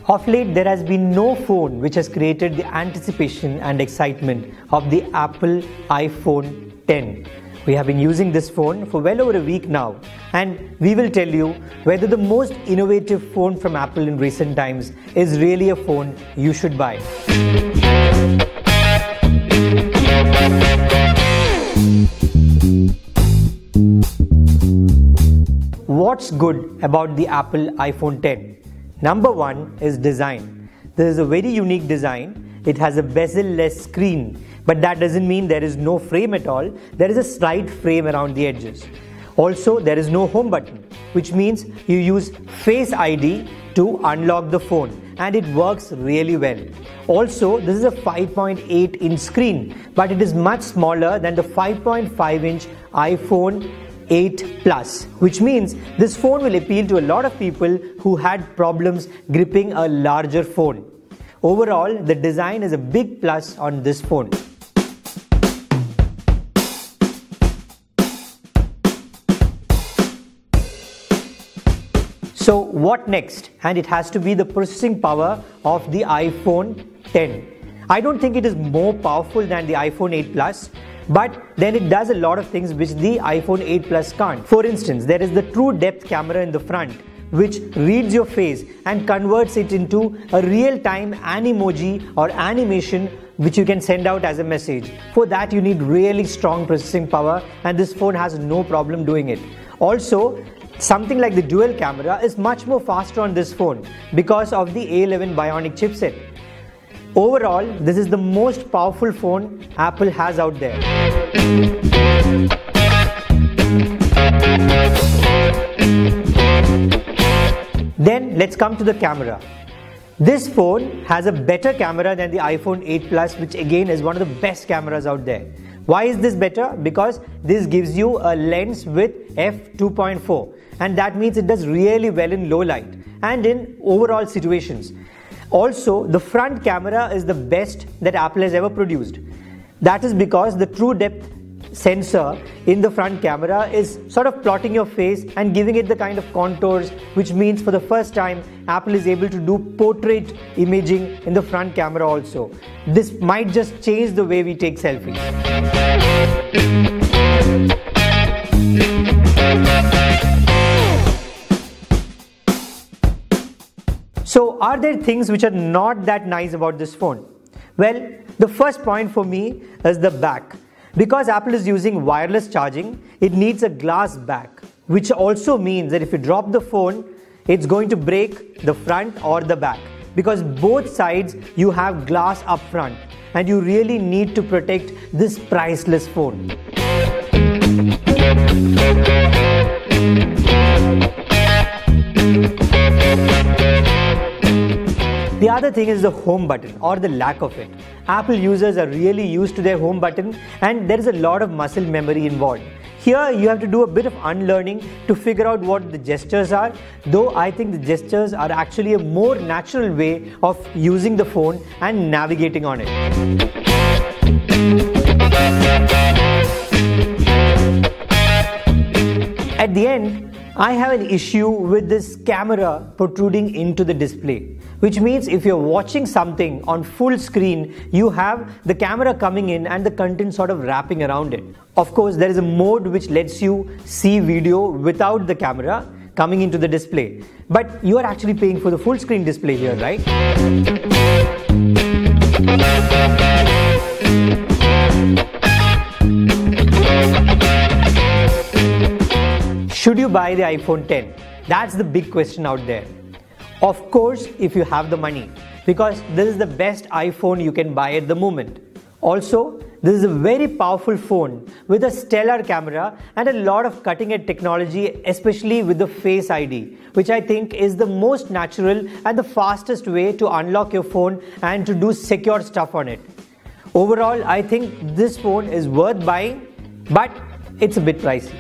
Of late, there has been no phone which has created the anticipation and excitement of the Apple iPhone 10. We have been using this phone for well over a week now, and we will tell you whether the most innovative phone from Apple in recent times is really a phone you should buy. What's good about the Apple iPhone 10? Number one is design. This is a very unique design. It has a bezel-less screen, but that doesn't mean there is no frame at all. There is a slight frame around the edges. Also, there is no home button, which means you use Face ID to unlock the phone, and it works really well. Also, this is a 5.8-inch screen, but it is much smaller than the 5.5-inch iPhone 8 Plus, which means this phone will appeal to a lot of people who had problems gripping a larger phone. Overall, the design is a big plus on this phone. So what next? And it has to be the processing power of the iPhone 10. I don't think it is more powerful than the iPhone 8 Plus, but then it does a lot of things which the iPhone 8 Plus can't. For instance, there is the true depth camera in the front, which reads your face and converts it into a real-time animoji or animation which you can send out as a message. For that, you need really strong processing power, and this phone has no problem doing it. Also, something like the dual camera is much more faster on this phone because of the A11 Bionic chipset. Overall, this is the most powerful phone Apple has out there. Then let's come to the camera. This phone has a better camera than the iPhone 8 Plus, which again is one of the best cameras out there. Why is this better? Because this gives you a lens with f2.4, and that means it does really well in low light and in overall situations. Also, the front camera is the best that Apple has ever produced. That is because the true depth sensor in the front camera is sort of plotting your face and giving it the kind of contours, which means for the first time Apple is able to do portrait imaging in the front camera also. This might just change the way we take selfies. So, are there things which are not that nice about this phone? Well, the first point for me is the back. Because Apple is using wireless charging, it needs a glass back, which also means that if you drop the phone, it's going to break the front or the back. Because both sides you have glass up front, and you really need to protect this priceless phone. The other thing is the home button, or the lack of it. Apple users are really used to their home button, and there is a lot of muscle memory involved. Here you have to do a bit of unlearning to figure out what the gestures are, though I think the gestures are actually a more natural way of using the phone and navigating on it. At the end, I have an issue with this camera protruding into the display, which means if you're watching something on full screen, you have the camera coming in and the content sort of wrapping around it. Of course, there is a mode which lets you see video without the camera coming into the display. But you are actually paying for the full screen display here, right? Should you buy the iPhone 10? That's the big question out there. Of course, if you have the money, because this is the best iPhone you can buy at the moment. Also, this is a very powerful phone with a stellar camera and a lot of cutting-edge technology, especially with the Face ID, which I think is the most natural and the fastest way to unlock your phone and to do secure stuff on it. Overall, I think this phone is worth buying, but it's a bit pricey.